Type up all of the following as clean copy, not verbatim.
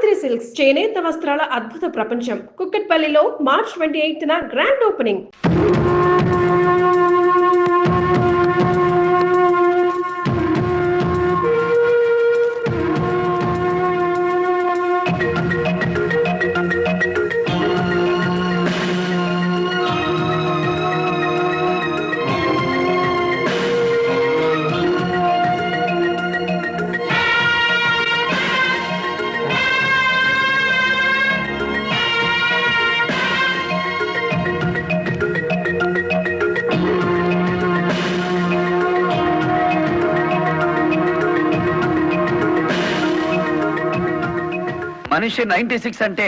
Savitri silks చేనేత వస్త్రాల అద్భుత ప్రపంచం కుక్కట్పల్లిలో మార్చ్ 28న గ్రాండ్ ఓపెనింగ్. మనిషి 96 అంటే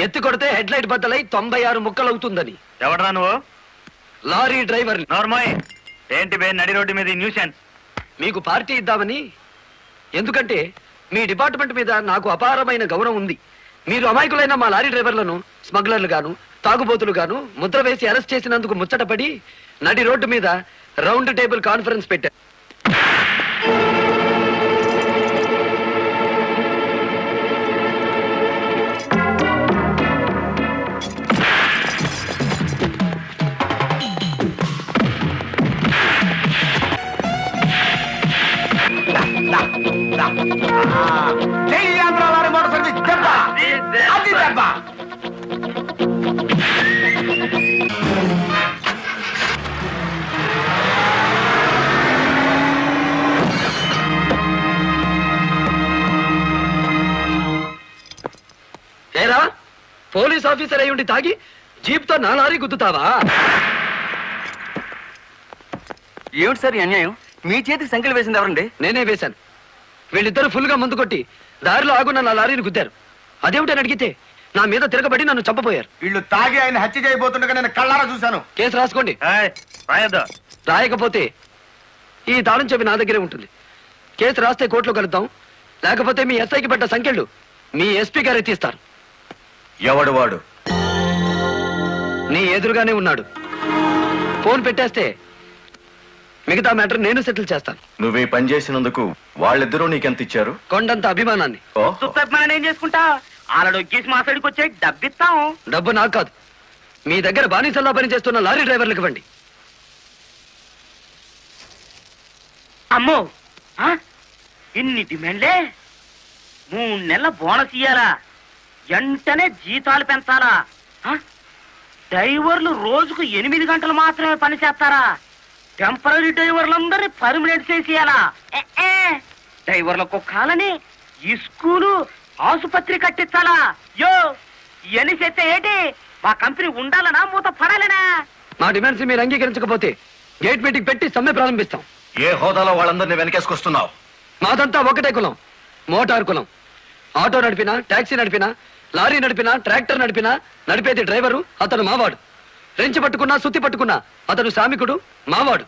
ఎత్తి కొడితే హెడ్ లైట్ బద్దలై 96 ముక్కలవుతుందని. ఎవడరా నువ్వు? Lorry driver. నార్మల్ ఏంటి బే నడి రోడ్డు మీద న్యూసెన్స్? మీకు పార్టీ ఇద్దామని. ఎందుకంటే మీ డిపార్ట్మెంట్ మీద నాకు అపారమైన గౌరవం ఉంది. మీరు అమాయకులైన మా లారీ డ్రైవర్లను స్మగ్లర్లు గాను తాగుబోతులు గాను ముద్ర వేసి అరెస్ట్ చేసినందుకు ముచ్చటపడి నడి రోడ్డు మీద రౌండ్ టేబుల్ కాన్ఫరెన్స్ పెట్టారు. ఏరా పోలీస్ ఆఫీసర్ అయి ఉండి తాగి జీప్తో నా లారీ గుద్దుతావా? ఏమిటి సార్ అన్యాయం? మీ చేతికి సంఖ్యలు వేసింది ఎవరండి? నేనే వేశాను. వీళ్ళిద్దరు ఫుల్ గా ముందు కొట్టి దారిలో ఆగున్న నా లారీని గుద్దారు. అదేమిటని అడిగితే నా మీద తిరగబడి నన్ను చంపపోయారు. వీళ్ళు తాగి ఆయన హత్య చేయబోతుండగా నేను కళ్ళారా చూశాను. కేసు రాసుకోండి. రాయకపోతే ఈ తాళం చెవి నా దగ్గరే ఉంటుంది. కేసు రాస్తే కోర్టులో కలుద్దాం, లేకపోతే మీ ఎస్ఐకి పడ్డ సంఖ్యలు మీ ఎస్పీ గారే తీస్తారు. ఎవడు వాడు? నీ ఎదురుగానే ఉన్నాడు. ఫోన్ పెట్టేస్తే మిగతా మ్యాటర్ నేను సెటిల్ చేస్తాను. నువ్వు ఈ పని చేసినందుకు వాళ్ళిద్దరూ నీకెంత ఇచ్చారు? కొండంత అభిమానాన్ని. ఏం చేసుకుంటా ఆలడొక్కేసి మా సైడ్కి వచ్చే డబ్బిస్తాం. డబ్బు నాకు కాదు, మీ దగ్గర బానిసల్లా పనిచేస్తున్న లారీ డ్రైవర్లకు ఇవ్వండి. అమ్మో ఇన్ని డిమాండ్లే. 3 నెలల బోనస్ ఇయ్యాలా, వెంటనే జీతాలు పెంచాలా, డ్రైవర్లు రోజుకు 8 గంటలు మాత్రమే పని చేస్తారా, టెంపరీ డ్రైవర్లందరినీ పర్మనెంట్ చేసేయాలా, డ్రైవర్లకు కాలని ఈ స్కూలు ఆసుపత్రి కట్టించాలా. యో ఇవన్నీ చేస్తే ఏంటి? మా కంపెనీ ఉండాలనా మూత పడాలనా? మా డిమాండ్స్ మీరు అంగీకరించకపోతే గేట్ మీటింగ్ పెట్టి సమ్మె ప్రారంభిస్తాం. ఏ హోదాలో వాళ్ళందరినీ వెనకేసుకొస్తున్నావు? మాదంతా ఒకటే కులం, మోటార్ కులం. ఆటో నడిపినా, టాక్సీ నడిపినా, లారీ నడిపినా, ట్రాక్టర్ నడిపినా నడిపేది డ్రైవరు, అతను మావాడు. రెంచి పట్టుకున్నా, సుత్తి పట్టుకున్నా అతను శ్రామికుడు, మావాడు.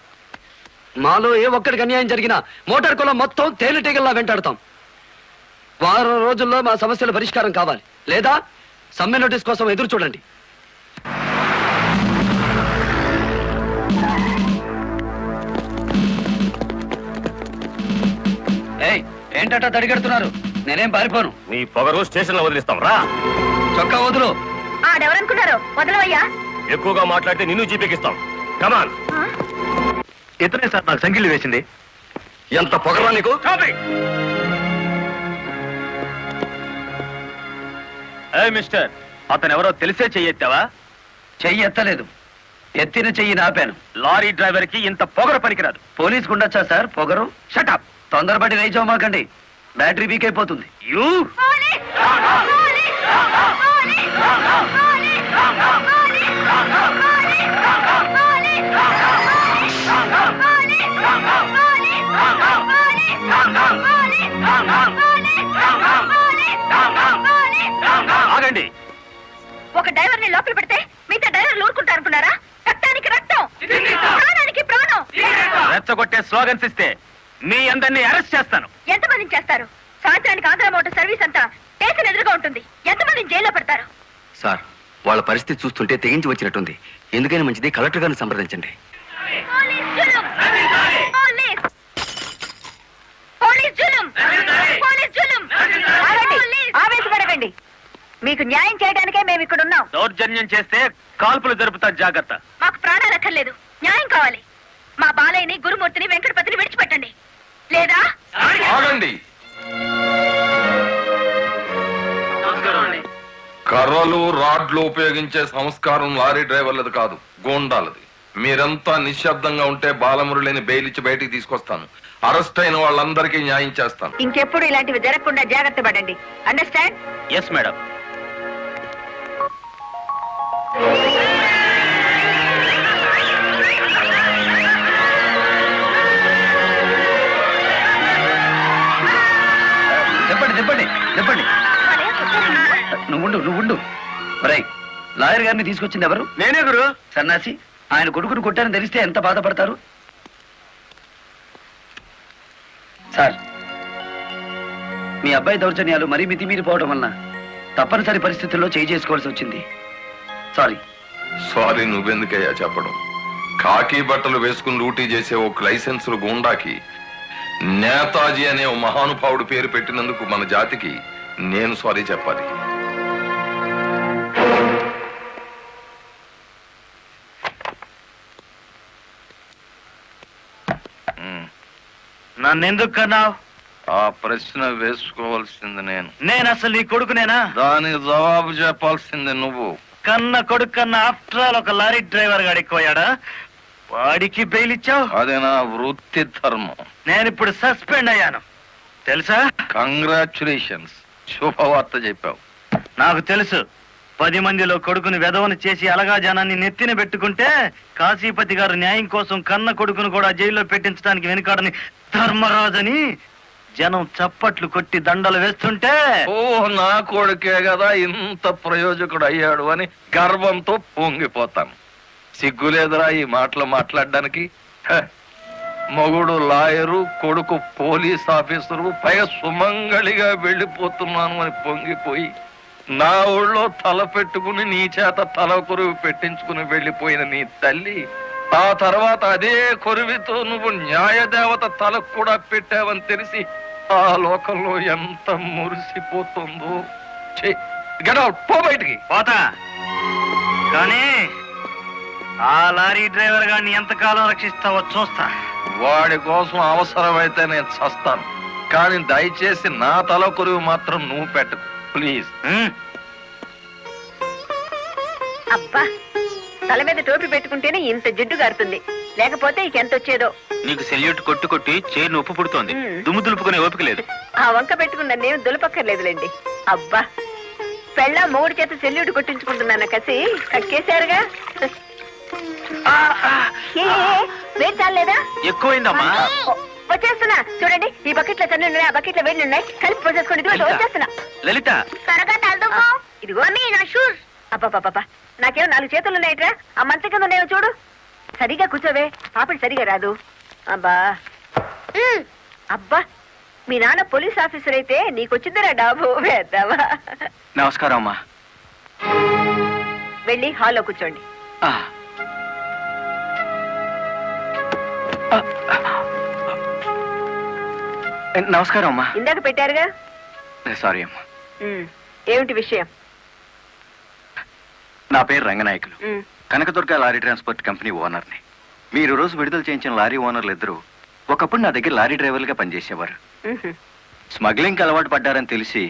మాలో ఏ ఒక్కడికి అన్యాయం జరిగినా మోటార్ కులం మొత్తం తేలిటీగల్లా వెంటాడతాం. వారం రోజుల్లో మా సమస్యల పరిష్కారం కావాలి, లేదా సమ్మె నోటీస్ కోసం ఎదురు చూడండి. ఏంటట తడిగడుతున్నారు? నేనేం పారిపోను. నీ పొగరు స్టేషన్ లో వదిలిస్తాం రా. చొక్కా వదులు. ఆడెవరనుకున్నారు? వదలవయ్యా. ఎక్కువగా మాట్లాడితే నిన్ను జీపేకిస్తాం. కమాన్. ఇతనే సార్ నాకు సంఖ్యలు వేసింది. ఎంత పొగరా నీకు? మిస్టర్, అతను ఎవరో తెలిసే చెయ్యెత్తావా? చెయ్యి ఎత్తలేదు, ఎత్తిన చెయ్యి నాపాను. లారీ డ్రైవర్ కి ఇంత పొగరు పనికిరాదు. పోలీసుకు ఉండొచ్చా సార్ పొగరు? షటప్. తొందరపడి రైచోమాకండి, బ్యాటరీ వీక్ అయిపోతుంది. యూ ఆగండి. ఒక డ్రైవర్ ని లోపల పెడితే మిగతా డ్రైవర్లు ఊరుకుంటారు అనుకున్నారా? రక్తానికి రక్తం, ప్రాణానికి ప్రాణం. రెచ్చగొట్టే స్లోగన్స్ ఇస్తే మీ అందరినీ అరెస్ట్ చేస్తాను. ఎంతమందిని చేస్తారు? సాయంత్రానికి ఆంధ్ర మోటార్ సర్వీస్ అంతా స్టేషన్ ఎదురుగా ఉంటుంది. ఎంతమందిని జైల్లో పెడతారు? సార్ వాళ్ళ పరిస్థితి చూస్తుంటే తెగించి వచ్చినట్టుంది. ఎందుకైనా మంచిది కలెక్టర్ గారిని సంప్రదించండి. పోలీస్ జులుం! పోలీస్ జులుం! ఆగండి! మీకు న్యాయం చేయడానికే మేము ఇక్కడ ఉన్నాం. దౌర్జన్యం చేస్తే కాల్పులు జరుపుతా, జాగ్రత్త. మాకు ప్రాణాలు అక్కర్లేదు, న్యాయం కావాలి. మా బాలయ్యని, గురుమూర్తిని, వెంకటపతిని విడిచిపెట్టండి. లేదా ఆగండి. కర్రలు రాడ్లు ఉపయోగించే సంస్కారం లారీ డ్రైవర్లది కాదు, గోండాలది. మీరంతా నిశ్శబ్దంగా ఉంటే బాలమురళిని బెయిల్ ఇచ్చి బయటికి తీసుకొస్తాను. అరెస్ట్ అయిన వాళ్ళందరికీ న్యాయం చేస్తాను. ఇంకెప్పుడు ఇలాంటివి జరగకుండా జాగ్రత్త పడండి. అండర్స్టాండ్? Yes madam. చెప్పండి. నువ్వుండు. రై, లాయర్ గారిని తీసుకొచ్చింది ఎవరు? నేనే గురు. సన్నాసి, ఆయన కొడుకును కొట్టారని తెలిస్తే ఎంత బాధపడతారు? సార్, మీ అబ్బాయి దౌర్జన్యాలు మరీ మితిమీరిపోవడం వలన తప్పనిసరి పరిస్థితుల్లో చేసుకోవాల్సి వచ్చింది. సారీ నువ్వెందుకయ్యా చెప్పడం? కాకి బట్టలు వేసుకుని డ్యూటీ చేసే ఒక లైసెన్సులు గుండాకి నేతాజీ అనే ఓ మహానుభావుడు పేరు పెట్టినందుకు మన జాతికి నేను సారీ చెప్పాలి. నన్నెందుకు కన్నావు? ఆ ప్రశ్న వేసుకోవాల్సింది నేను అసలు నీ కొడుకునేనా? దానికి జవాబు చెప్పాల్సింది నువ్వు. కన్న కొడుకు కన్నా ఆఫ్టర్ ఆల్ ఒక లారీ డ్రైవర్ గాడిపోయాడా? వాడికి బెయిల్ ఇచ్చావు? అది నా వృత్తి ధర్మం. నేను ఇప్పుడు సస్పెండ్ అయ్యాను తెలుసా? కంగ్రాచులేషన్స్, శుభవార్త చెప్పావు. నాకు తెలుసు. 10 మందిలో కొడుకుని వెధవను చేసి అలగా జనాన్ని నెత్తిన పెట్టుకుంటే కాశీపతి గారు న్యాయం కోసం కన్న కొడుకును కూడా జైల్లో పెట్టించడానికి వెనుకాడని ధర్మరాజని జనం చప్పట్లు కొట్టి దండలు వేస్తుంటే, ఓ నా కొడుకే కదా ఇంత ప్రయోజకుడు అయ్యాడు అని గర్వంతో పొంగిపోతాను. సిగ్గులేదురా ఈ మాటలు మాట్లాడడానికి? మొగుడు లాయరు, కొడుకు పోలీస్ ఆఫీసరు, పైగా సుమంగళిగా వెళ్ళిపోతున్నాను అని పొంగిపోయి నా ఊళ్ళో తల పెట్టుకుని నీ చేత తల కొరువు పెట్టించుకుని వెళ్ళిపోయిన నీ తల్లి ఆ తర్వాత అదే కొరువితో నువ్వు న్యాయదేవత తలకు కూడా పెట్టావని తెలిసి ఆ లోకంలో ఎంత మురిసిపోతుందో. గెట్ అవుట్, పో బయటికి. పోతా, కానీ ఆ లారీ డ్రైవర్ గారిని ఎంతకాలం రక్షిస్తావో చూస్తా. వాడి కోసం అవసరమైతే నేను చస్తాను, కానీ దయచేసి నా తల కొరువు మాత్రం నువ్వు పెట్టకు ప్లీజ్. అబ్బా, తల మీద టోపీ పెట్టుకుంటేనే ఇంత జిడ్డు గారుతుంది, లేకపోతే ఇంకెంత వచ్చేదో. నీకు సెల్యూట్ కొట్టి చేరు ఉప్పు పుడుతోంది, దుమ్ము దులుపుకునే ఓపిక లేదు. ఆ వంక పెట్టుకున్న నేను దులపక్కర్లేదులేండి. అబ్బా, పెళ్ళ మూడు చేత సెల్యూట్ కొట్టించుకుంటున్నాను కసి కక్కేశారుగా. వేడి చాలేదా? ఎక్కువైందమ్మా. వచ్చేస్తున్నా చూడండి. ఈ బకెట్ లో తన్ను ఉన్నాయి, ఆ బకెట్ లో వేడి ఉన్నాయి, కలిపి పోసేసుకోండి. ఇదిగో వచ్చేస్తున్నా. లలిత, త్వరగా తలదుకో. ఇదిగో నా షూస్. అబ్బా, నాకేమో 4 చేతులు ఉన్నాయిట్రా. ఆ మంచం కింద ఉన్నాయో చూడు. సరిగా కూర్చోవే, పాపడి సరిగా రాదు. అబ్బా, మీ నాన్న పోలీస్ ఆఫీసర్ అయితే నీకొచ్చిందిరా డాబు వేద్దావా. నమస్కారం అమ్మా. వెళ్ళి హాల్లో కూర్చోండి. నమస్కారం అమ్మా. ఇందాక పెట్టారుగా. సారీ అమ్మా. ఏమిటి విషయం? నా పేరు Ranganayakulu, Kanakadurga lorry transport company ఓనర్ని. మీరు రోజు విడుదల చేయించిన లారీ ఓనర్లు ఇద్దరు ఒకప్పుడు నా దగ్గర లారీ డ్రైవర్లుగా పనిచేసేవారు. స్మగ్లింగ్ అలవాటు పడ్డారని తెలిసి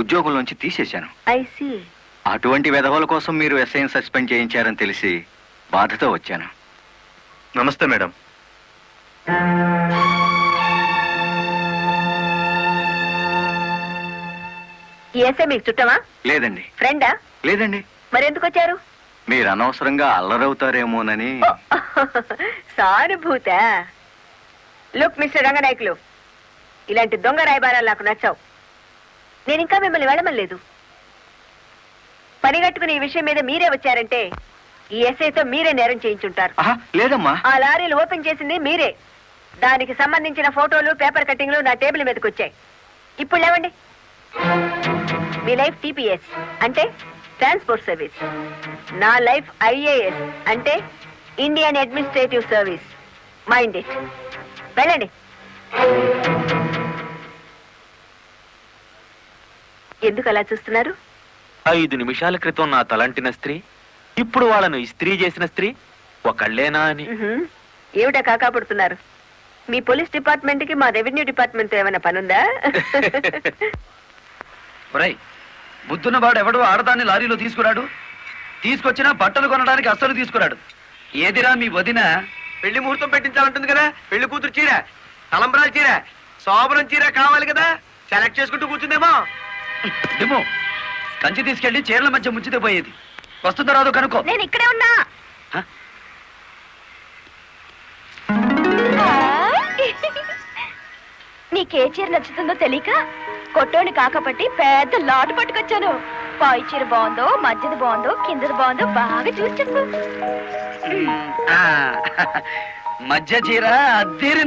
ఉద్యోగుల నుంచి తీసేశాను. అటువంటి వెధవల కోసం మీరు ఎస్ఐని సస్పెండ్ చేయించారని తెలిసి బాధతో వచ్చాను. నమస్తే మేడం. ఈ ఎస్ఐ మీకు చుట్టమా? లేదండి. ఫ్రెండా? లేదండి. మరి ఎందుకు వచ్చారు? మీరు అనవసరంగా అల్లరవుతారేమోనని. సానుభూత. లుక్ మిస్టర్ రంగనాయకులు, ఇలాంటి దొంగ రాయబారాలు నాకు నచ్చావు. నేను ఇంకా మిమ్మల్ని వెళ్ళమలేదు. పని కట్టుకుని ఈ విషయం మీద మీరే వచ్చారంటే ఈ ఎస్ఐతో మీరే నేరం చేయించుంటారు. లేదమ్మా. ఆ లారీలు ఓపెన్ చేసింది మీరే. దానికి సంబంధించిన ఫోటోలు, పేపర్ కట్టింగ్లు నా టేబుల్ మీదకి వచ్చాయి. ఇప్పుడు లేవండి. మీ లైఫ్ టీపీఎస్ అంటే ట్రాన్స్పోర్ట్ సర్వీస్, నా లైఫ్ ఐఏఎస్ అంటే Indian administrative service. Mind it. వెళ్ళండి. ఎందుకు అలా చూస్తున్నారు? 5 నిమిషాల క్రితం నా తలంటిన స్త్రీ ఇప్పుడు వాళ్ళను ఇస్త్రీ చేసిన స్త్రీ ఒకళ్ళేనా అని. ఏమిటా కాకా పుడుతున్నారు? మీ పోలీస్ డిపార్ట్మెంట్ కి మా రెవెన్యూ డిపార్ట్మెంట్ తో ఏమైనా పనుందా? ఒరేయ్, బుద్ధున్నవాడు ఎవడు ఆడదాన్ని లారీలో తీసుకురాడు? తీసుకొచ్చినా బట్టలు కొనడానికి అస్సలు తీసుకురాడు. ఏదిరా మీ వదిన? పెళ్లి ముహూర్తం పెట్టించాలంటుంది కదా, పెళ్లి కూతురు చీర, తలంబరాల చీర, శోభనం చీర కావాలి కదా, సెలెక్ట్ చేసుకుంటూ కూర్చుందేమో. డిమో, కంచి తీసుకెళ్లి చీరల మధ్య ముంచితే పోయేది. వస్తుందో రాదో కనుక్కో. నేను ఇక్కడే ఉన్నా. హ? నీకే చీర నచ్చుతుందో తెలియక కొట్టోని కాకపట్టి పెద్ద లాటు పట్టుకొచ్చాను. పై చీర బాగుందో, మధ్యది బాగుందో, కిందది బాగుందో బాగా చూసి చెప్పు. ఆ, మధ్య చీర అద్దెరి.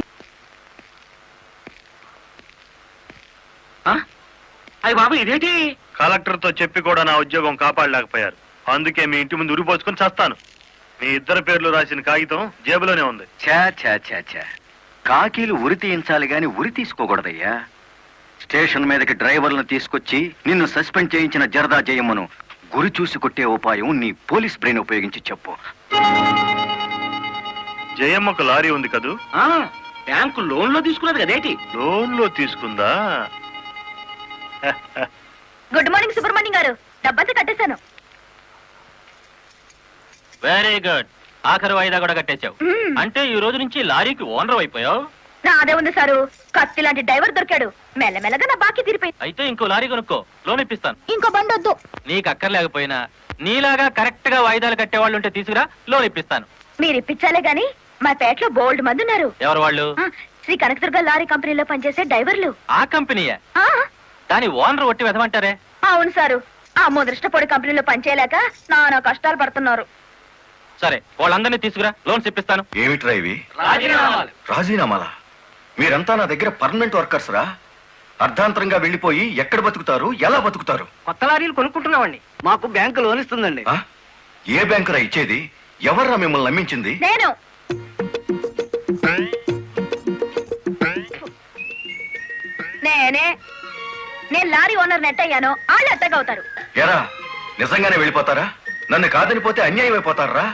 అయ్యి బాబు ఇదేంటి? కలెక్టర్ తో చెప్పి కూడా నా ఉద్యోగం కాపాడలేకపోయారు. అందుకే మీ ఇంటి ముందు ఉరిపోసుకొని చేస్తాను. మీ ఇద్దరు పేర్లు రాసిన కాగితం జేబులోనే ఉంది. ఛా ఛా ఛా ఛా, కాకీలు ఉరి తీయించాలి గాని ఉరి తీసుకోకూడదయ్యా. స్టేషన్ మీదకి డ్రైవర్లను తీసుకొచ్చి నిన్ను సస్పెండ్ చేయించిన జరదా జయమ్మను గురి చూసి కొట్టే ఉపాయం నీ పోలీస్ బ్రెయిన్ ఉపయోగించి చెప్పు. జయమ్మకు లారీ ఉంది కదూ? బ్యాంకు లోన్ లో తీసుకున్నది కదేటి? లోన్ లో తీసుకుందా? గుడ్ మార్నింగ్ సుబ్రహ్మణ్యం గారు, డబ్బంతా కట్టేశాను. వెరీ గుడ్, ఆఖరి వాయిదా కూడా కట్టేశావు. అంటే ఈ రోజు నుంచి లారీకి ఓనర్ అయిపోయావు. నాదే ఉంది సారు, కత్తి లాంటి డ్రైవర్ దొరికాడు. మెల్లమెల్లగా నా బాకీ తీరిపోయింది. అయితే ఇంకో లారీ కొనుక్కో, లోన్ ఇప్పిస్తాను. ఇంకో బండి వద్దు. నీకు అక్కర్లేకపోయినా నీలాగా కరెక్ట్ గా వాయిదాలు కట్టేవాళ్ళు ఉంటే తీసుకురా, లోన్ ఇప్పిస్తాను. మీరు ఇప్పించాలే గాని మా పేటలో బోల్డ్ మంది ఉన్నారు. ఎవరు వాళ్ళు? శ్రీ కనకదుర్గ లారీ కంపెనీలో పనిచేసే డ్రైవర్లు. ఆ కంపెనీయే? ఆ, దాని ఓనర్ ఒట్టి వెదమంటారే? అవును సారు, ఆ ముదృష్టపొడి కంపెనీలో పనిచేయలేక నానా కష్టాలు పడుతున్నారు. సరే, వాళ్ళందరినీ తీసుకురా, లోన్స్ ఇప్పిస్తాను. ఏమిట్రా ఇవి? రాజీనామాలా? మీరంతా నా దగ్గర పర్మనెంట్ వర్కర్స్ రా. అర్ధాంతరంగా వెళ్ళిపోయి ఎక్కడ బతుకుతారు, ఎలా బతుకుతారు? కొత్త లారీలు కొనుక్కుంటున్నామండి. మాకు బ్యాంకు లోన్ ఇస్తుందండి. ఆ? ఏ బ్యాంకురా ఇచ్చేది? ఎవర్రా మిమ్మల్ని నమ్మించింది? నేను నేనే నేను లారీ ఓనర్ నెట్ అయ్యాను, వాళ్ళు ఎత్తగవుతారు. ఎరా, నిజంగానే వెళ్ళిపోతారా? నన్ను కాదనిపోతే అన్యాయం అయిపోతారా?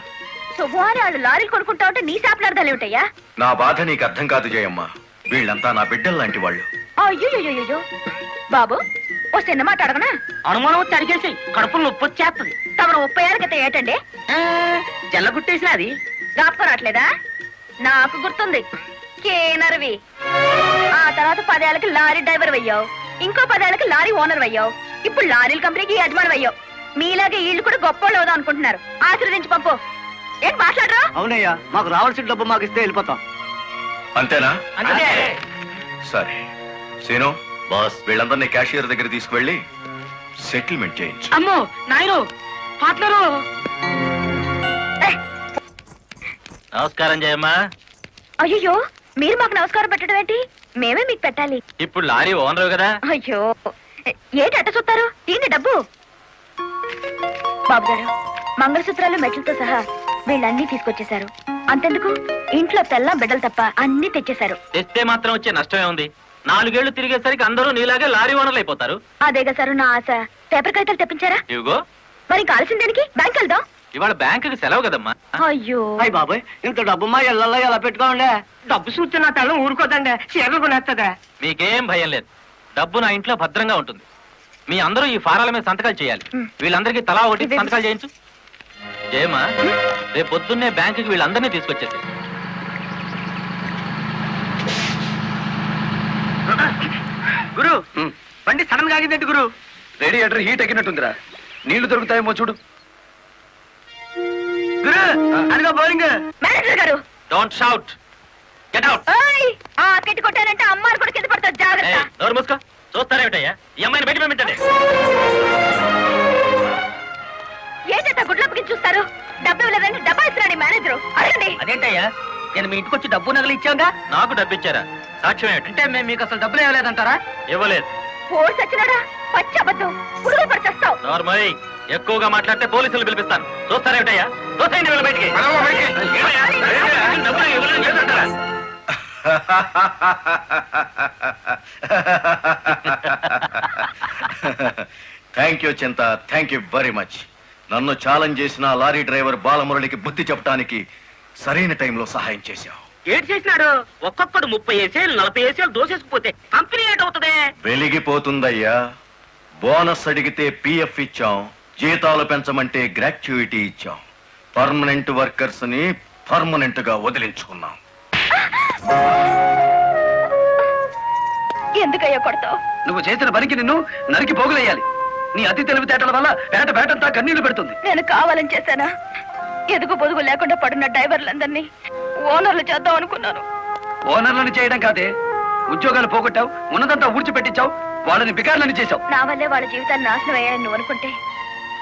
శుభవారి వాళ్ళు లారీలు కొనుక్కుంటా ఉంటే నీ శాపలార్థాలు ఏమిటయ్యా? నా బాధ నీకు అర్థం కాదు జయమ్మ. వీళ్ళంతా నా బిడ్డలు లాంటి వాళ్ళు. అయ్యో బాబు, ఓ చిన్న మాట అడగనా? అనుమానం వచ్చి అడిగేసి కడుపులో నొప్పి వచ్చేస్తుంది. తమరు 30 ఏళ్ళ క్రితం ఏటండి జల్లగుట్టేసిన అది జ్ఞాపకం రావట్లేదా? నాకు గుర్తుంది, కేనర్వి. ఆ తర్వాత 10 ఏళ్ళకి లారీ డ్రైవర్ అయ్యావు, ఇంకో 10 ఏళ్ళకి లారీ ఓనర్ అయ్యావు, ఇప్పుడు లారీల కంపెనీకి యజమాని అయ్యావు. మీలాగే వీళ్ళు కూడా గొప్ప అవుదాం అనుకుంటున్నారు. ఆశీర్వదించి పంపు. ఏం మాట్లాడరా? అవునయ్యా, మాకు రావాల్సిన డబ్బు మాకు ఇస్తే వెళ్ళిపోతాం. అంతేనా? అంతే. సరే సీను బాస్, వీళ్ళందరినీ క్యాషియర్ దగ్గర తీసుకువెళ్ళి సెటిల్మెంట్ చేయించు. అమ్మో నాయను, పార్ట్నరు. నమస్కారం జయమ్మా. అయ్యో, మీరు మాకు నమస్కారం పెట్టడం ఏంటి? మేమే మీకు పెట్టాలి. ఇప్పుడు లారీ ఓనర్ కదా. అయ్యో, ఏంటి అట్ట చూస్తారు? దీన్ని డబ్బు. బాబు గారు, మంగళసూత్రాలు మెట్లతో సహా వీళ్ళన్నీ తీసుకొచ్చేశారు. అంతెందుకు, ఇంట్లో తెల్లం బిడ్డలు తప్ప అన్ని తెచ్చేశారు. తెస్తే మాత్రం వచ్చే నష్టమే ఉంది. 4 ఏళ్లు తిరిగేసరికి అందరూ నీలాగే లారీ ఓనర్లు అయిపోతారు. అదేగా సారు నా ఆశ. పేపర్ కాగితాలు తెప్పించారా? ఇవిగో. మరి కాల్సిన దానికి బ్యాంక్ వెళ్దాం. ఇవాళ బ్యాంకుకి సెలవు కదమ్మా. అయ్యో, అయ్యి బాబాయ్, ఇంత డబ్బు మా ఇళ్ళల్లో ఎలా పెట్టుకోండి? డబ్బు చూస్తే నా తల్లం ఊరుకోదండి, చీరలు కొనేస్తుందా? మీకేం భయం లేదు, డబ్బు నా ఇంట్లో భద్రంగా ఉంటుంది. మీ అందరూ ఈ ఫారాల మీద సంతకాలు చేయాలి. వీళ్ళందరికీ తలా ఒకటి సంతకాలు చేయించు. జయమ్మా, రేపు పొద్దున్నే బ్యాంకుకి వీళ్ళందరినీ తీసుకొచ్చేసి. గురు, బండి సడన్ గా ఆగిందండి గురు. Radiator heat ఎక్కినట్టుందిరా. నీళ్లు దొరుకుతాయేమో చూడు. గురు, అదిగో బౌలింగ్. మేనేజర్ గారు, డోంట్ షౌట్, గెట్ అవుట్. ఓయ్, ఆ కెట్టి కొట్టానంటే అమ్మారు కూడా కింద పడతారు, జాగ్రత్త. నోరు మూసుకో. చూస్తారేమిటయ్యా, ఈ అమ్మాయిని బయట పంపించండి. ఏంటంటే గుడ్లప్పకి చూస్తారు? డబ్బు ఇవ్వలేదంటే డబ్బా ఇస్తున్నాడు మేనేజరు. అడగండి. అదేంటయ్యా, నేను మీ ఇంటికి వచ్చి డబ్బు నగలు ఇచ్చాగా? నాకు డబ్బు ఇచ్చారా? సాక్ష్యం ఏమిటి? అంటే మేము మీకు అసలు డబ్బులు ఇవ్వలేదంటారా? ఇవ్వలేదు. పోలీసు వచ్చినాడా? పచ్చి అబద్ధం, పురుగులు పడిచేస్తావు. నార్మల్, ఎక్కువగా మాట్లాడితే పోలీసులు పిలిపిస్తాను. చూస్తారేమిటయ్యా? చూస్తాయండి వీళ్ళ బయటికి. డబ్బులు ఇవ్వలేదు ఏంటంటారా? థ్యాంక్ యూ చింత, థ్యాంక్ యూ వెరీ మచ్. నన్ను ఛాలెంజ్ చేసిన లారీ డ్రైవర్ బాలమురళికి బుద్ధి చెప్పడానికి సరైన టైంలో సహాయం చేశావు. ఏడు చేసినాడు? ఒక్కొక్కడు 30 ఏసేలు 40 ఏసేలు దోసేసుకుపోతే కంపెనీ ఏటవుతుంది? వెలిగిపోతుందయ్యా. బోనస్ అడిగితే పిఎఫ్ ఇచ్చాం, జీతాలు పెంచమంటే గ్రాట్యుయిటీ ఇచ్చాం. పర్మనెంట్ వర్కర్స్ ని పర్మనెంట్ గా వదిలించుకున్నాం. ఎందుకయ్యా కొడతావు? నువ్వు చేసిన పనికి నిన్ను నరికి పోగులేయాలి. నీ అతి తెలివితేటల వల్ల పేటంతా కన్నీళ్లు పెడుతుంది. నేను కావాలని చేశానా? ఎదుగు పొదుగు లేకుండా పడున్న డ్రైవర్లందరినీ ఓనర్లు చేద్దాం అనుకున్నాను. ఓనర్లను చేయడం కాదే, ఉద్యోగాలు పోగొట్టావు, ఉన్నదంతా ఊడ్చిపెట్టించావు, వాళ్ళని బికార్లని చేశావు. నా వల్లే వాళ్ళ జీవితాన్ని నాశనం అయ్యాయని నువ్వు అనుకుంటే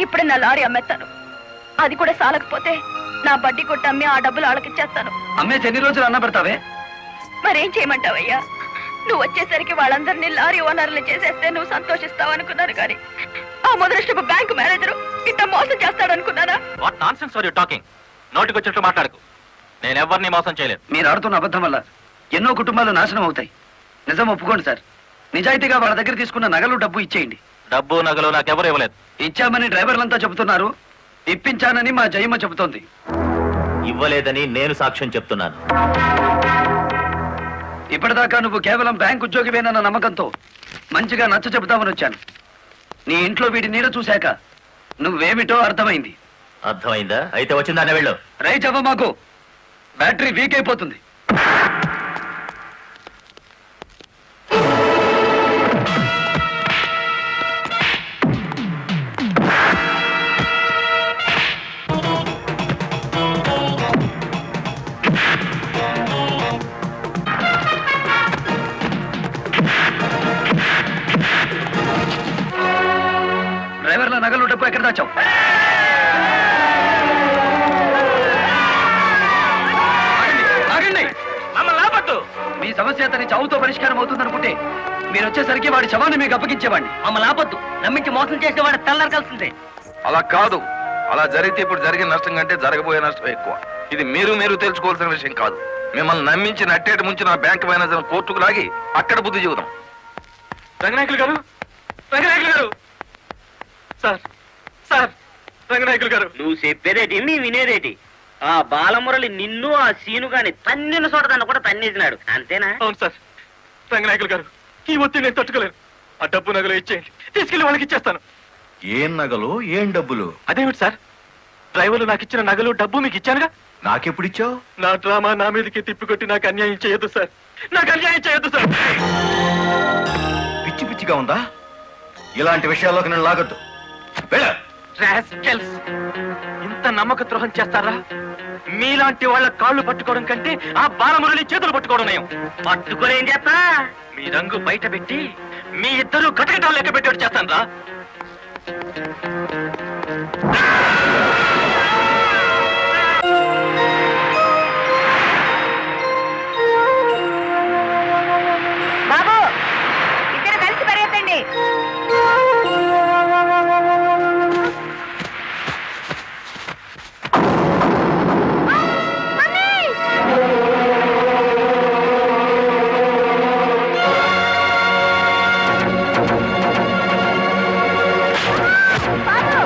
ఇప్పుడే నా లారీ అమ్మేస్తాను. అది కూడా సాలకపోతే నా బడ్డీ కొట్టి అమ్మి ఆ డబ్బులు వాళ్ళకిచ్చేస్తాను. అమ్మేసి ఎన్ని రోజులు అన్న పెడతావే? మరేం చేయమంటావయ్యా? నువ్వు వచ్చేసరికి వాళ్ళందరినీ లారీ ఓనర్లు చేసేస్తే నువ్వు సంతోషిస్తావు అనుకున్నాను, కానీ ఆ మొదలష్టపు బ్యాంకు మేనేజరు ఇంత మోసం చేస్తాడు అనుకున్నానా? What nonsense are you talking? నోటికి వచ్చినట్టు మాట్లాడకు. నేను ఎవరిని మోసం చేయలేదు. మీరు ఆడుతున్న అబద్ధం వల్ల ఎన్నో కుటుంబాలు నాశనం అవుతాయి. నిజం ఒప్పుకోండి సార్. నిజాయితీగా వాళ్ళ దగ్గర తీసుకున్న నగలు డబ్బు ఇచ్చేయండి. డబ్బు నగలు నాకెవరు ఇవ్వలేదు. ఇచ్చామని డ్రైవర్లంతా చెబుతున్నారు, ఇప్పించానని మా జయమ్మ చెబుతోంది. ఇవ్వలేదని నేను సాక్ష్యం చెప్తున్నాను. ఇప్పటిదాకా నువ్వు కేవలం బ్యాంక్ ఉద్యోగివేనన్న నమ్మకంతో మంచిగా నచ్చ చెబుతామని వచ్చాను. నీ ఇంట్లో వీడి నీడ చూశాక నువ్వేమిటో అర్థమైంది. అర్థమైందా? అయితే వచ్చిందానే వెళ్ళు. రైట్ అవ్వ, మాకు బ్యాటరీ వీక్ అయిపోతుంది. డ్రైవర్ల నగలు డబ్బు ఎక్కడ దాచావు? ఆగండి. మమ్మల్ని ఆపద్దు. మీ సమస్య అతని చావుతో పరిష్కారం అవుతుందనుకుంటే మీరు వచ్చేసరికి వాడి శవాన్ని మీకు అప్పగించేవాడిని. మమ్మల్ని ఆపొద్దు. నమ్మించి మోసం చేసే వాడు తెల్లరకాల్సిందే. అలా కాదు. అలా జరిగితే ఇప్పుడు జరిగిన నష్టం కంటే జరగబోయే నష్టం ఎక్కువ. ఇది మీరు తెలుసుకోవాల్సిన విషయం కాదు. మిమ్మల్ని నమ్మించి నట్టేటి ముంచి నా బ్యాంక్ మేనేజర్ కోర్టుకు లాగి అక్కడ బుద్ధి చెబుదాం. రంగనాయకులు గారు, రంగనాయకులు గారు, సార్ రంగనాయకులు గారు. నువ్వు చెప్పేదేటి నీ వినేదేటి? ఆ బాలమురళి నిన్ను ఆ సీను గాని తన్నిన చోట దాన్ని కూడా తన్నేసినాడు, అంతేనా? అవును సార్. రంగనాయకులు గారు, ఈ ఒత్తిడి నేను తట్టుకోలేను. ఆ డబ్బు నగలు ఇచ్చేయండి, తీసుకెళ్లి వాళ్ళకి ఇచ్చేస్తాను. ఏం నగలు, ఏం డబ్బులు? అదేమిటి సార్, డ్రైవర్లు నాకు ఇచ్చిన నగలు డబ్బు మీకు ఇచ్చానుగా. నాకెప్పుడిచ్చావు? నా డ్రామా నా మీదకి తిప్పికొట్టి నాకు అన్యాయం చేయొద్దు సార్. నాకు అన్యాయం చేయొద్దు సార్. పిచ్చి పిచ్చిగా ఉందా? ఇలాంటి విషయాల్లోకి నేను లాగొద్దు. వెళ్ళ. రాస్కెల్స్, ఇంత నమ్మక ద్రోహం చేస్తారా? మీలాంటి వాళ్ళ కాళ్ళు పట్టుకోవడం కంటే ఆ బాలమురళి చేతులు పట్టుకోవడం నయం. పట్టుకొని ఏం చేస్తా? మీ రంగు బయట పెట్టి మీ ఇద్దరు గటగటాలు లెక్క పెట్టేట్టు చేస్తాను రా. బాబు, ఇద్దరు కలిసి పరిగెత్తండి. బాబు,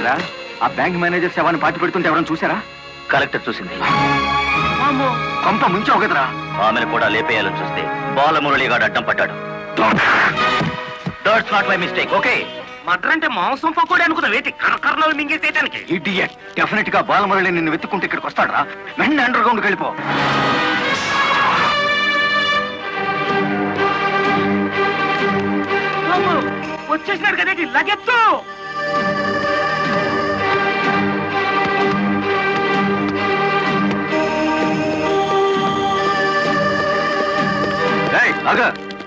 ఏమైందిరా? ఆ బ్యాంక్ మేనేజర్ శవాన్ని పాతి పెడుతుంటే ఎవరైనా చూసారా? కలెక్టర్ చూసింది. కొంప ముంచావు కదరా. ఆమెను కూడా లేపేయాలని చూస్తే బాలమురళిగాడు అడ్డం పడ్డాడు. That's not my mistake. Okay, matar అంటే మాంసం పకోడీ అనుకున్న వేటి కరకరలో మింగేసేయటానికి. ఇడియట్. డెఫినెట్ గా బాలమురళి నిన్ను వెతుక్కుంటే ఇక్కడికి వస్తాడరా. వెంటనే అండర్ గ్రౌండ్కి వెళ్ళిపో. వచ్చేసినాడు కదేటి లగెత్తు.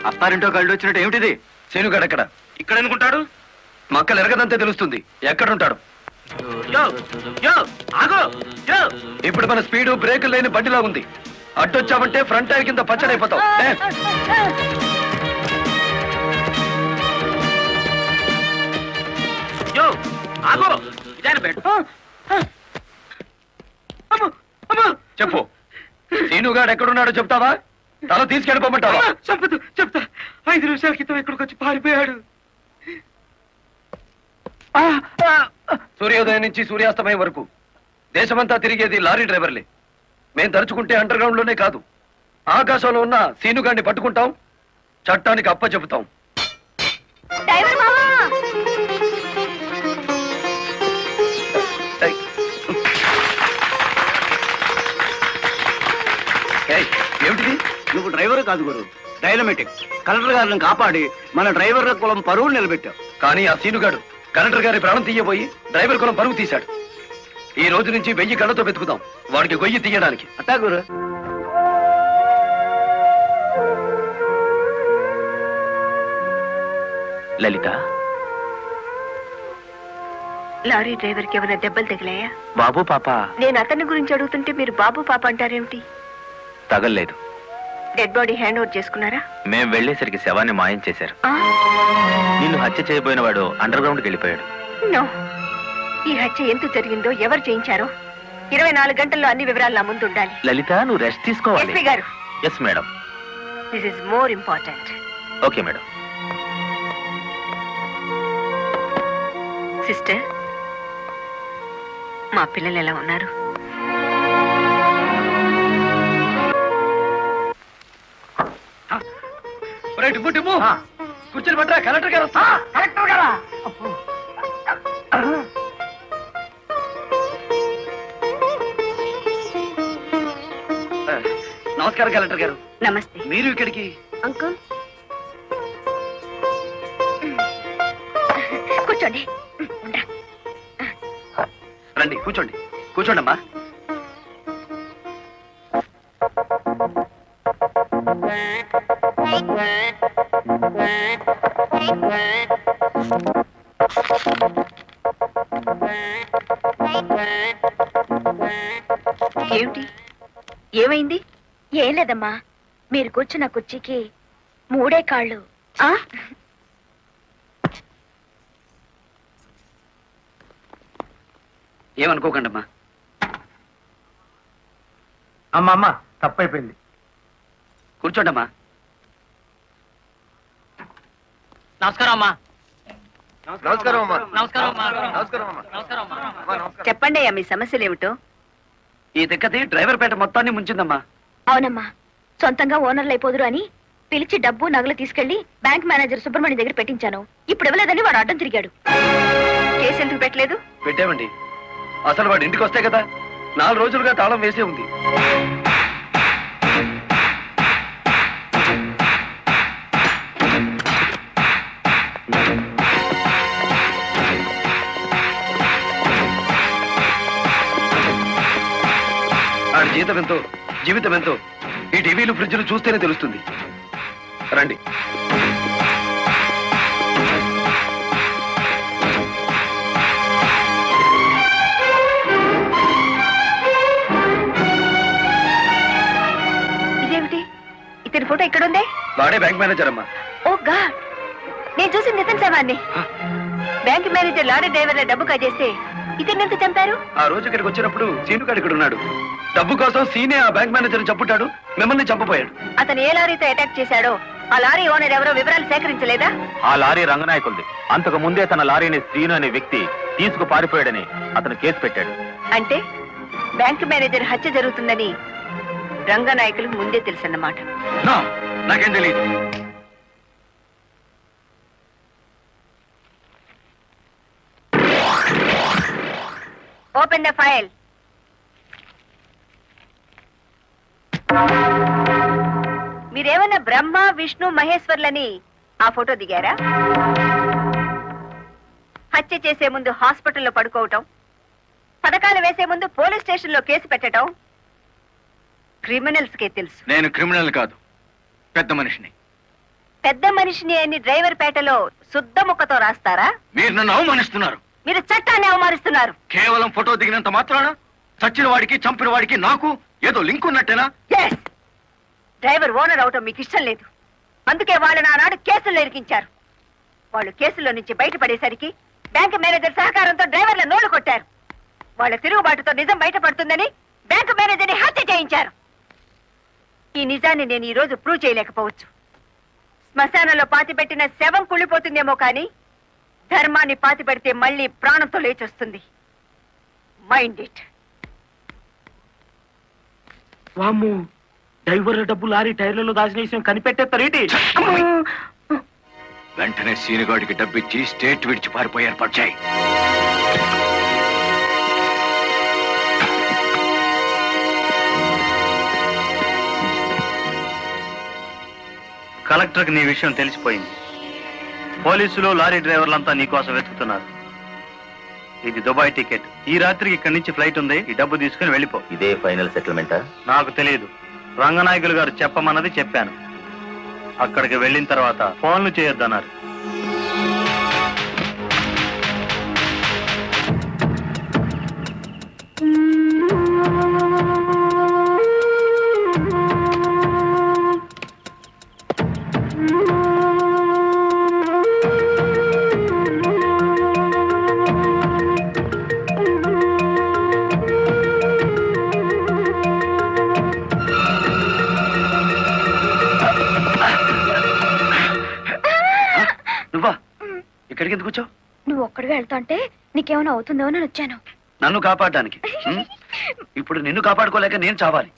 అత్తారింటో కళ్ళు వచ్చినట్టు ఏమిటిది? సీనుగాడు ఎక్కడ? ఇక్కడ అనుకుంటాడు. మక్కలు ఎరగదంతే తెలుస్తుంది. ఎక్కడుంటాడు? యో యో ఆగు యో. ఇప్పుడు మన స్పీడు బ్రేకులు లేని బండిలా ఉంది. అడ్డొచ్చామంటే ఫ్రంట్ టైర్ కింద పచ్చడైపోతావు. యో ఆగు. ఇదాని బెడ్. చెప్పు, సీనుగాడు ఎక్కడున్నాడో చెప్తావా? తల తీసుకెళ్ళిపోమంటావా? చెప్పదు, చెప్తా. 5 నిమిషాల క్రితం ఇక్కడికి వచ్చి పారిపోయాడు. సూర్యోదయం నుంచి సూర్యాస్తమయం వరకు దేశమంతా తిరిగేది లారీ డ్రైవర్లే. మేం తలుచుకుంటే అండర్ గ్రౌండ్ లోనే కాదు, ఆకాశంలో ఉన్న సీనుగాడిని పట్టుకుంటాం, చట్టానికి అప్ప చెబుతాం. ఏమిటిది? నువ్వు డ్రైవర్ కాదు గురు, డైనమెటిక్. కలెక్టర్ గారిని కాపాడి మన డ్రైవర్ల కులం పరువులు నిలబెట్టావు. కానీ ఆ సీనుగాడు కలెక్టర్ గారి ప్రాణం తీయబోయి డ్రైవర్ కులం పరువు తీశాడు. ఈ రోజు నుంచి 1000 కళ్ళతో వెతుకుదాం వాడికి గొయ్యి తీయడానికి. అట్టా గురు. లలిత, లారీ డ్రైవర్ కి ఏమైనా దెబ్బలు తగిలాయా? బాబు పాప నేను అతని గురించి అడుగుతుంటే మీరు బాబు పాప అంటారేమిటి? తగల్లేదు. డెడ్ బాడీ హ్యాండ్ ఓవర్ చేసుకున్నారా? మేం వెళ్లేసరికి శవాన్ని మాయం చేశారు. నిన్ను హత్య చేయబోయిన వాడు అండర్ గ్రౌండ్కి వెళ్ళిపోయాడు. నో, ఈ హత్య ఎందుకు జరిగిందో, ఎవరు చేయించారో 24 గంటల్లో అన్ని వివరాలు నా ముందు ఉండాలి. లలిత, నువ్వు రెస్ట్ తీసుకోవాలి. ఎస్పీ గారు. Yes madam. This is more important. Okay madam. Sister, మా పిల్లలు ఎలా ఉన్నారు? కూర్చొని పట్టరా, కలెక్టర్ గారు. కలెక్టర్ గారా? నమస్కారం కలెక్టర్ గారు. నమస్తే. మీరు ఇక్కడికి? అంకుల్ కూర్చోండి. రండి, కూర్చోండి. కూర్చోండి అమ్మా. ఏమిటి, ఏమైంది? ఏం లేదమ్మా, మీరు కూర్చున్న కుర్చీకి 3 కాళ్ళు. ఏమనుకోకండి అమ్మా. అమ్మమ్మ తప్పైపోయింది. కూర్చోండి అమ్మా. నమస్కారం అమ్మా. నమస్కారం అమ్మా. నమస్కారం అమ్మా. నమస్కారం అమ్మా. చెప్పండి అయ్యా, మీ సమస్యలు ఏమిటో. ఈ దిక్కది డ్రైవర్ పేట మొత్తాన్ని ముంచిందమ్మా. అవునమ్మా, సొంతంగా ఓనర్లు అయిపోదురు అని పిలిచి డబ్బు నగలు తీసుకెళ్లి బ్యాంక్ మేనేజర్ సుబ్రహ్మణ్యం దగ్గర పెట్టించాను. ఇప్పుడు ఇవ్వలేదని వాడు అడ్డం తిరిగాడు. కేసు ఎందుకు పెట్టలేదు? పెట్టామండి. అసలు వాడు ఇంటికి వస్తే కదా 4 రోజులుగా తాళం వేసే ఉంది. ఆడి జీతం ఎంతో, జీవితం ఎంతో ఈ టీవీలు ఫ్రిడ్జ్లు చూస్తేనే తెలుస్తుంది. రండి. ఇదేమిటి, ఇతని ఫోటో ఇక్కడ ఉందే? వాడే బ్యాంక్ మేనేజర్ అమ్మా. ఓ గాడ్, నేను చూసి నితిన్ శవాన్ని. బ్యాంక్ మేనేజర్ లారీ డ్రైవర్ల డబ్బు కాజేస్తే ఇతన్ని ఎంత చంపారు? ఆ రోజు ఇక్కడికి వచ్చినప్పుడు సీనుగాడు ఇక్కడ ఉన్నాడు. డబ్బు కోసం సీనే ఆ బ్యాంక్ మేనేజర్ చంపుతాడు, మిమ్మల్ని చంపపోయాడు. అతను ఏ లారీతో అటాక్ చేశాడో ఆ లారీ ఓనర్ ఎవరో వివరాలు సేకరించలేదా? ఆ లారీ రంగనాయకులది. అంతకు ముందే తన లారీని శ్రీను అనే వ్యక్తి తీసుకు పారిపోయాడని అతను కేసు పెట్టాడు. అంటే బ్యాంక్ మేనేజర్ హత్య జరుగుతుందని రంగనాయకులకు ముందే తెలుసన్నమాట. నో, నాకేం తెలియదు. Open the file. మీరేమన్నా బ్రహ్మ విష్ణు మహేశ్వర్లని ఆ ఫోటో దిగారా? హత్య చేసే ముందు హాస్పిటల్లో పడుకోవటం, పథకాలు వేసే ముందు పోలీస్ స్టేషన్లో కేసు పెట్టడం క్రిమినల్స్ కే తెలుసు. నేను క్రిమినల్ కాదు, పెద్ద మనిషిని. పెద్ద మనిషిని అని డ్రైవర్ పేటలో శుద్ధ ముక్కతో రాస్తారా? మీరు నన్ను అవమానిస్తున్నారు. మీరు చట్టాన్ని అవమానిస్తున్నారు. కేవలం ఫోటో దిగినంత మాత్రాన చచ్చిన వాడికి చంపిన వాడికి నాకు ఏదో లింక్ ఉన్నట్టేనా? Yes. డ్రైవర్ ఓనర్ అవటం మీకు ఇష్టం లేదు. అందుకే వాళ్ళని ఆనాడు కేసుల్లో ఇరికించారు. వాళ్ళు కేసులో నుంచి బయటపడేసరికి బ్యాంక్ మేనేజర్ సహకారంతో డ్రైవర్ల నోళ్లు కొట్టారు. వాళ్ళ తిరుగుబాటుతో నిజం బయటపడుతుందని బ్యాంక్ మేనేజర్ని హత్య చేయించారు. ఈ నిజాన్ని నేను ఈ రోజు ప్రూవ్ చేయలేకపోవచ్చు. శ్మశానంలో పాతిపెట్టిన శవం కుళ్ళిపోతుందేమో కానీ ధర్మాన్ని పాతిపెడితే మళ్ళీ ప్రాణంతో లేచొస్తుంది. Mind it. వామ్ము, డ్రైవర్ల డబ్బు లారీ టైర్లలో దాచిన విషయం కనిపెట్టేస్తారేంటి? వెంటనే సీనుగాడికి డబ్బిచ్చి స్టేట్ విడిచి పారిపోయి ఏర్పాటు చేయి. కలెక్టర్కి నీ విషయం తెలిసిపోయింది. పోలీసులు లారీ డ్రైవర్లంతా నీకోసం వెతుకుతున్నారు. ఇది దుబాయ్ టికెట్. ఈ రాత్రికి ఇక్కడి నుంచి ఫ్లైట్ ఉంది. ఈ డబ్బు తీసుకుని వెళ్ళిపో. ఇదే ఫైనల్ సెటిల్మెంటా? నాకు తెలియదు. రంగనాయకులు గారు చెప్పమన్నది చెప్పాను. అక్కడికి వెళ్ళిన తర్వాత ఫోన్లు చేయొద్దన్నారు. నువ్వా ఇక్కడికి ఎందుకు వచ్చావు? నువ్వు ఒక్కడిగా వెళ్తాంటే నీకేమైనా అవుతుందో అని వచ్చాను. నన్ను కాపాడడానికి. ఇప్పుడు నిన్ను కాపాడుకోలేక నేను చావాలి.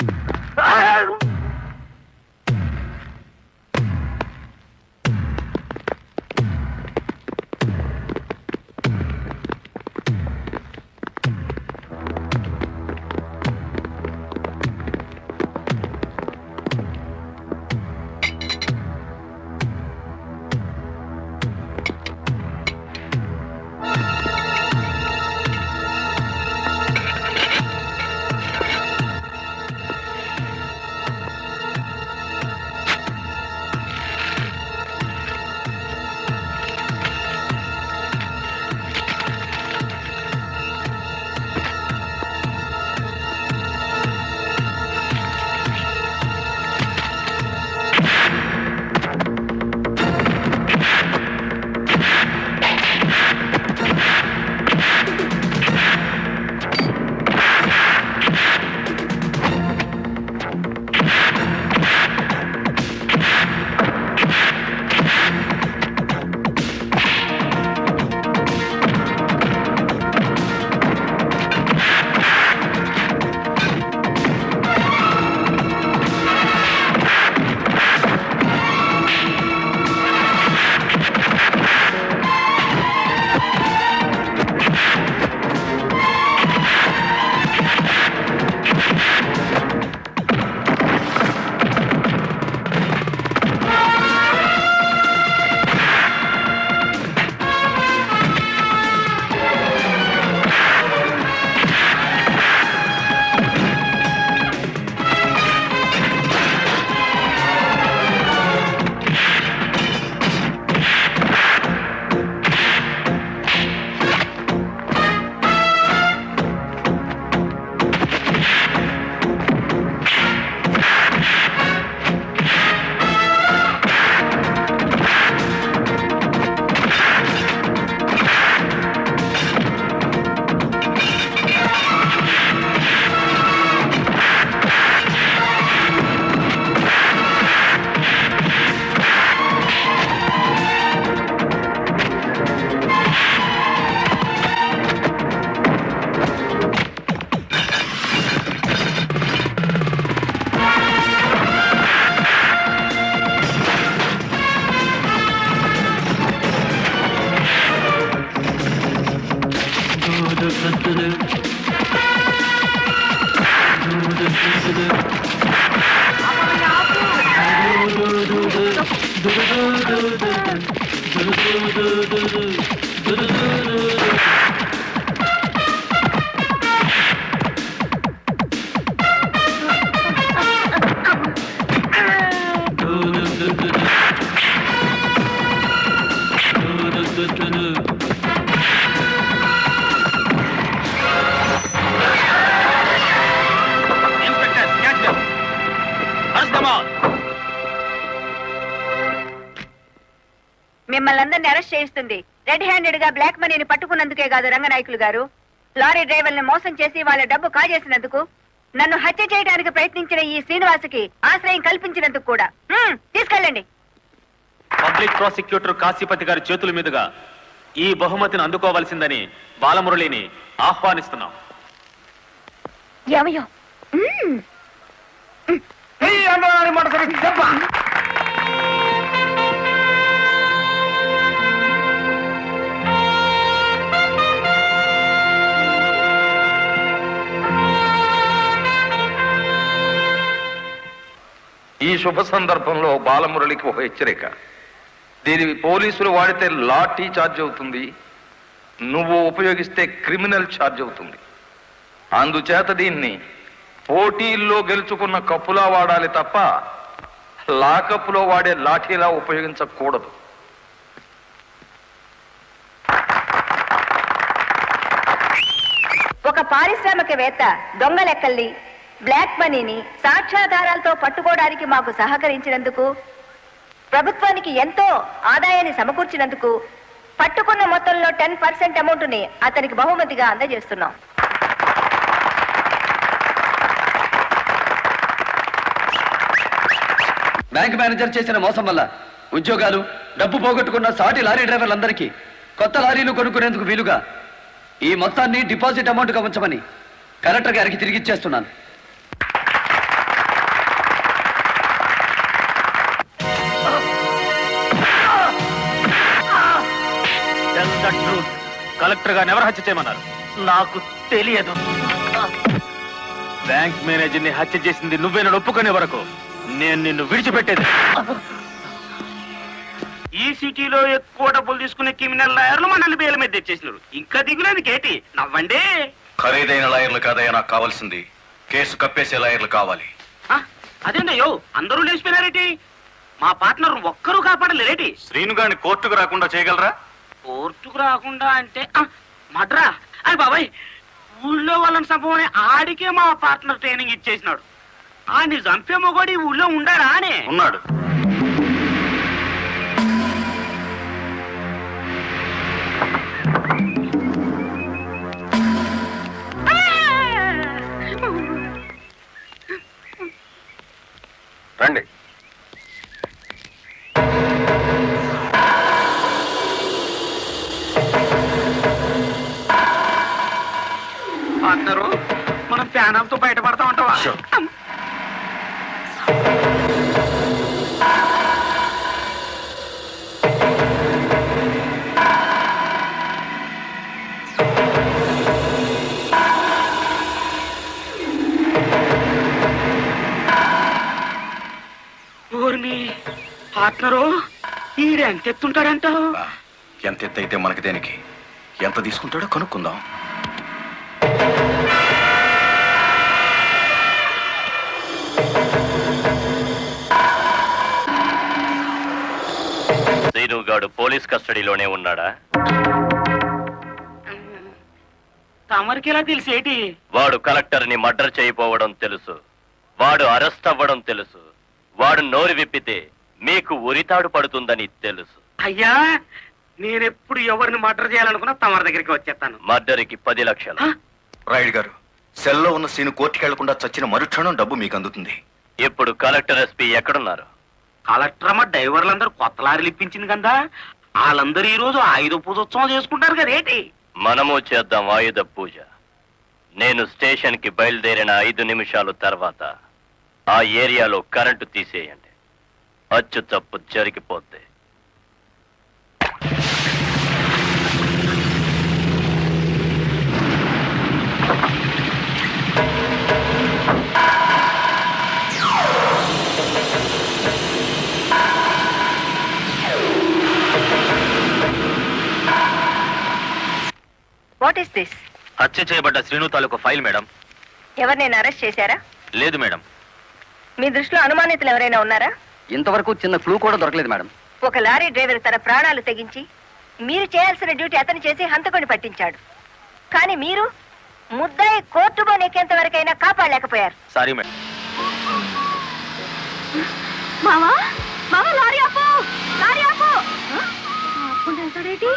మిమ్మల్ని అందరినీ అరెస్ట్ చేయిస్తుంది రెడ్ హ్యాండెడ్ గా బ్లాక్ మనీని పట్టుకున్నందుకే కాదు రంగనాయకులు గారు, లారీ డ్రైవర్ని మోసం చేసి వాళ్ళ డబ్బు కాజేసినందుకు, నన్ను హత్య చేయడానికి ప్రయత్నించిన ఈ శ్రీనివాసుకి ఆశ్రయం కల్పించినందుకు కూడా. తీసుకెళ్ళండి. పబ్లిక్ ప్రాసిక్యూటర్ కాశీపతి గారి చేతుల మీదుగా ఈ బహుమతిని అందుకోవాల్సిందని బాలమురళిని ఆహ్వానిస్తున్నాం. ఏమయ్యో ఈ శుభ సందర్భంలో బాలమురళికి ఒక హెచ్చరిక. దీనిని పోలీసులు వాడితే లాఠీ ఛార్జ్ అవుతుంది, నువ్వు ఉపయోగిస్తే క్రిమినల్ ఛార్జ్ అవుతుంది. అందుచేత దీన్ని పోటీల్లో గెలుచుకున్న కప్పులా వాడాలి తప్ప లాకప్పులో వాడే లాఠీలా ఉపయోగించకూడదు. ఒక పారిశ్రామికవేత్త దొంగ లెక్కల్ని, బ్లాక్ మనీని సాక్ష్యాధారాలతో పట్టుకోవడానికి మాకు సహకరించినందుకు, ప్రభుత్వానికి ఎంతో ఆదాయాన్ని సమకూర్చినందుకు పట్టుకున్న మొత్తంలో 10% అమౌంట్ ని అతనికి బహుమతిగా అందజేస్తున్నాం. బ్యాంక్ మేనేజర్ చేసిన మోసం వల్ల ఉద్యోగాలు, డబ్బు పోగొట్టుకున్న సాటి లారీ డ్రైవర్లందరికీ కొత్త లారీలు కొనుక్కునేందుకు వీలుగా ఈ మొత్తాన్ని డిపాజిట్ అమౌంట్గా ఉంచమని కలెక్టర్ గారికి తిరిగిచ్చేస్తున్నాను. కలెక్టర్ గారిని ఎవరు హత్య చేయమన్నారు? నాకు తెలియదు. బ్యాంక్ మేనేజర్ ని హత్య చేసింది నువ్వేనని ఒప్పుకునే వరకు నేను నిన్ను విడిచిపెట్టేది. ఈ సిటీలో ఎక్కువ డబ్బులు తీసుకునే క్రిమినల్ లాయర్లు మనల్ని బేల మీద తెచ్చేసినారు. ఇంకా దిగులేదు కేటి, నవ్వండి. ఖరీదైన లాయర్లు కాదయ్యా నాకు కావాల్సింది, కేసు కప్పేసే లాయర్లు కావాలి. అదేంటయ్యో అందరూ లేచిపోయినారేటి? మా పార్ట్నర్ ఒక్కరూ కాపాడలేరేటి? శ్రీను గారిని కోర్టుకు రాకుండా చేయగలరా? కోర్టుకు రాకుండా అంటే మడ్రా అని బాబాయ్, ఊళ్ళో వాళ్ళని సంభవని ఆడికే మా పార్ట్నర్ ట్రైనింగ్ ఇచ్చేసినాడు. ఆడిని చంపే మొగోడి ఊళ్ళో ఉండాడా అని? ఉన్నాడు. రండి. పార్ట్నరు మనం ప్యానంతో బయటపడతా ఉంటావా? ఊర్మి పార్ట్నరు ఈడెంత ఎత్తుంటాడంటావు? ఎంత ఎత్తైతే మనకి దేనికి, ఎంత తీసుకుంటాడో కనుక్కుందాం. శ్రీనుగాడు పోలీస్ కస్టడీలోనే ఉన్నాడా? తమరికి ఎలా తెలిసేటి? వాడు కలెక్టర్ ని మర్డర్ చేయపోవడం తెలుసు, వాడు అరెస్ట్ అవ్వడం తెలుసు, వాడు నోరు విప్పితే మీకు ఉరితాడు పడుతుందని తెలుసు. అయ్యా నేనెప్పుడు ఎవరిని మర్డర్ చేయాలనుకున్నా తమరి దగ్గరికి వచ్చేస్తాను. మర్డర్కి 10 లక్షలు. రాయుడు గారు, సెల్లో ఉన్న సీను కోర్టుకి వెళ్లకుండా చచ్చిన మరుక్షణం డబ్బు మీకు అందుతుంది. ఇప్పుడు కలెక్టర్ ఎస్పీ ఎక్కడున్నారు? కలెక్టర్ అమ్మ డ్రైవర్లందరూ కొత్త లారీలు ఇప్పించింది కదా, వాళ్ళందరూ ఈ రోజు ఆయుధ పూజోత్సవం చేసుకుంటారు కదేటి? మనము చేద్దాం ఆయుధ పూజ. నేను స్టేషన్ కి బయలుదేరిన 5 నిమిషాలు తర్వాత ఆ ఏరియాలో కరెంటు తీసేయండి. అచ్చు తప్పు జరిగిపోద్ది. What is this? హత్య చేయబడ్డ శ్రీను తాలూకు ఫైల్ మేడం. ఎవరినైనా అరెస్ట్ చేశారా? లేదు మేడం. మీ దృష్టిలో అనుమానితులు ఎవరైనా ఉన్నారా? ఇంతవరకు చిన్న క్లూ కూడా దొరకలేదు మేడం. ఒక లారీ డ్రైవర్ తన ప్రాణాలు తెగించి మీరు చేయాల్సిన డ్యూటీ అతను చేసి హంతకుని పట్టించాడు. కానీ మీరు ముద్దాయి కోర్టు బోనెక్కేంత వరకైనా కాపాడలేకపోయారు. Sorry madam. మావా మావా లారీ ఆపు, లారీ ఆపు. ఆపుకుంటాడేటి?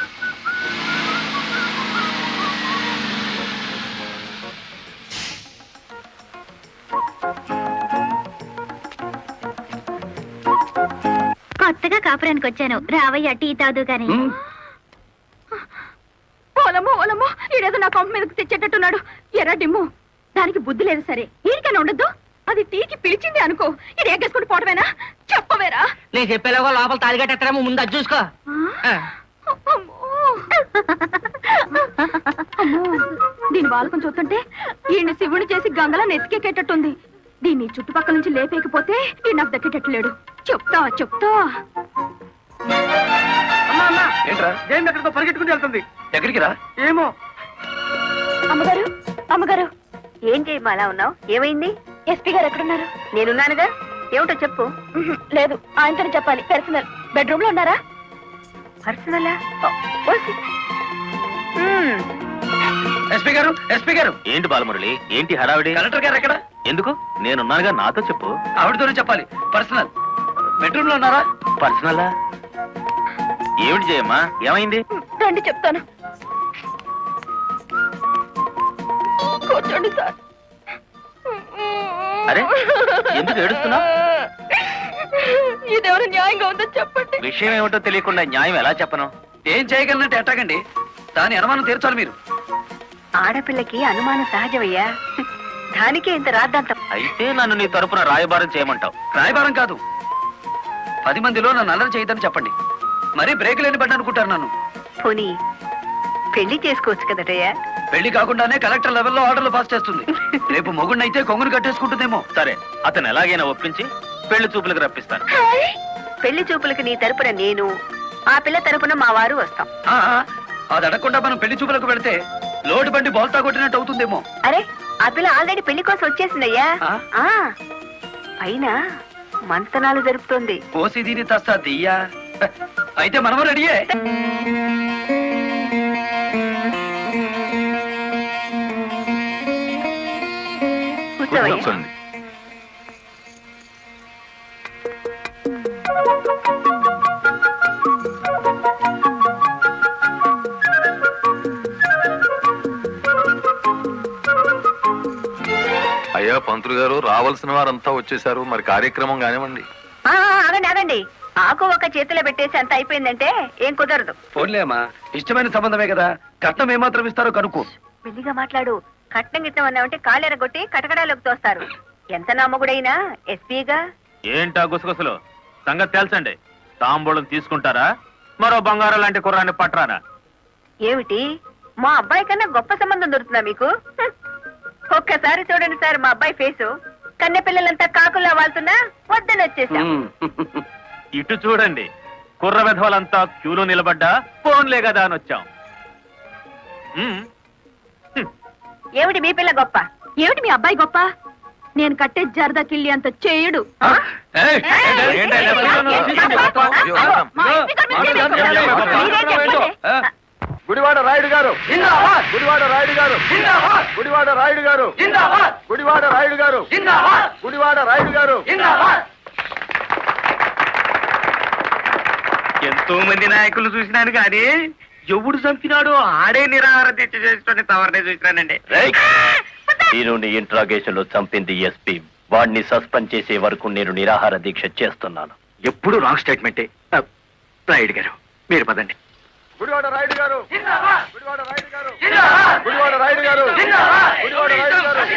కొత్తగా కాపురానికి వచ్చాను, రావయ్య టీ తాదు గాని. ఓలమ్మో ఓలమ్మో, ఈడేదో నా కొంప మీదకి తెచ్చేటట్టున్నాడు. ఎర్ర డిమ్ము, దానికి బుద్ధి లేదు సరే, ఈడికైనా ఉండద్దు. అది టీకి పిలిచింది అనుకో, ఇది ఎగ్గేసుకుంటూ పోవటమేనా? చెప్పవేరా? నేను చెప్పేలాగో లోపల తాలిగట్టేస్తారేమో, ముందు అది చూసుకో. దీని బాలకం చూస్తుంటే ఈయన శివుని చేసి గంగలా నెత్తికెక్కేటట్టుంది. దీన్ని చుట్టుపక్కల నుంచి లేపేకపోతే ఈ నాకు దక్కేటట్లేడు. చెప్తా చెప్తా. ఏంట్రా? జైన్ ఎక్కడికో పరిగెట్టుకుని వెళ్తుంది. ఎక్కడికి రా? ఏమో. అమ్మగారు అమ్మగారు, ఏం చేయమ్మా అలా ఉన్నావు? ఏమైంది? ఎస్పీ గారు ఎక్కడున్నారు? నేనున్నానుగా, ఏమిటో చెప్పు. లేదు, ఆయనతో చెప్పాలి. పర్సనల్. బెడ్రూమ్ లో ఉన్నారా? పర్సనలా? ఎస్పీ గారు, ఎస్పీ గారు. ఏంటి బాలమురళి, ఏంటి హడావిడి? కలెక్టర్ గారు ఎక్కడ? ఎందుకు? నేనున్నానుగా, నాతో చెప్పు. ఆవిడతోనే చెప్పాలి. పర్సనల్. బెడ్రూమ్ లో ఉన్నారా? పర్సనలా? ఏమిటి జయమ్మా, ఏమైంది? రండి చెప్తాను. కూర్చోండి సార్. అరే, ఎందుకు ఏడుస్తున్నావ్? ఇదేమైనా న్యాయంగా ఉందో చెప్పండి. విషయం ఏమిటో తెలియకుండా న్యాయం ఎలా చెప్పను? ఏం చేయగలనంటే ఎట్టాగండి? దాని అనుమానం తీర్చాలి మీరు. ఆడపిల్లకి అనుమానం సహజమయ్యా, దానికే ఇంత రాద్దాంతం. అయితే నన్ను నీ తరపున రాయబారం చేయమంటావు? రాయబారం కాదు, 10 మందిలో నన్ను అల్లరి చేయదని చెప్పండి. మరీ బ్రేక్ లేని బండి అనుకుంటారు నన్ను. పోనీ పెళ్లి చేసుకోవచ్చు కదటయ్యా. పెళ్లి కాకుండానే కలెక్టర్ లెవెల్లో ఆర్డర్లు పాస్ చేస్తుంది. రేపు మొగుడినైతే కొంగును కట్టేసుకుంటుందేమో. సరే, అతను ఎలాగైనా ఒప్పించి పెళ్లి చూపులకు రప్పిస్తాను. పెళ్లి చూపులకు నీ తరపున నేను, ఆ పిల్ల తరపున మా వారు వస్తాం. ఆ, అది అడగకుండా మనం పెళ్లి చూపులకు పెడితే లోటు బండి బోల్తా కొట్టినట్టు అవుతుందేమో. అరే, ఆ పిల్ల ఆల్రెడీ పెళ్లి కోసం వచ్చేసిందయ్యా. ఆ? పైన మంతనాలు జరుపుతోంది. పోసి దీని తస్తా దియ్యా. అయితే మనము రెడీయే. కూర్చోవయ్యా. కూర్చోండి. అయ్యా పంతులు గారు, రావాల్సిన వారంతా వచ్చేసారు. మరి కార్యక్రమం కానివ్వండి. ఆగండి ఆగండి, ఆకు ఒక చేతిలో పెట్టేసి అంత అయిపోయిందంటే ఏం కుదరదు. పోన్లే అమ్మా, ఇష్టమైన సంబంధమే కదా. కట్నం ఏమాత్రం ఇస్తారో కనుక్కో. మెల్లిగా మాట్లాడు. కట్నం గిట్నం అన్నామంటే కాళ్ళెరగొట్టి కటకడాలోకి తోస్తారు. ఎంత నమ్మగుడైనా ఎస్పీగా. ఏంటా గుసగుసలు? సంగతి తెలుసండి. తాంబూలం తీసుకుంటారా, మరో బంగారం లాంటి కుర్రాన్ని పట్టరానా? ఏమిటి, మా అబ్బాయి కన్నా గొప్ప సంబంధం దొరుకుతుందా మీకు? ఒక్కసారి చూడండి సార్ మా అబ్బాయి ఫేసు. కన్నె పిల్లలంతా కాకుల్లా వాళ్తున్నా వద్దని వచ్చేసాం. ఇటు చూడండి, కుర్ర విధవలంతా క్యూలో నిలబడ్డా ఫోన్లే కదా అని వచ్చాం. ఏమిటి మీ పిల్ల గొప్ప? ఏమిటి మీ అబ్బాయి గొప్ప? నేను కట్టే జరదా కిళ్ళి అంత చేయడు. గుడివాడ రాయుడు గారు, గుడివాడ రాయుడు గారు, గుడివాడ రాయుడు గారు, గుడివాడ రాయుడు గారు, గుడివాడ రాయుడు గారు. ఎంతో మంది నాయకులు చూసినాను కానీ ఎవడు చంపినాడో ఆడే నిరాహార దీక్ష చేసుకుని తవరనే చూసినానండి. దీనిని ఇంట్రాగేషన్ లో చంపింది ఎస్పీ. వాడిని సస్పెండ్ చేసే వరకు నేను నిరాహార దీక్ష చేస్తున్నాను. ఎప్పుడు రాంగ్ స్టేట్మెంటే. రాయుడు గారు, మీరు పదండి. గుడివాడ రాయుడు గారు, గుడివాడ రాయుడు గారు, గుడివాడ రాయుడు గారు,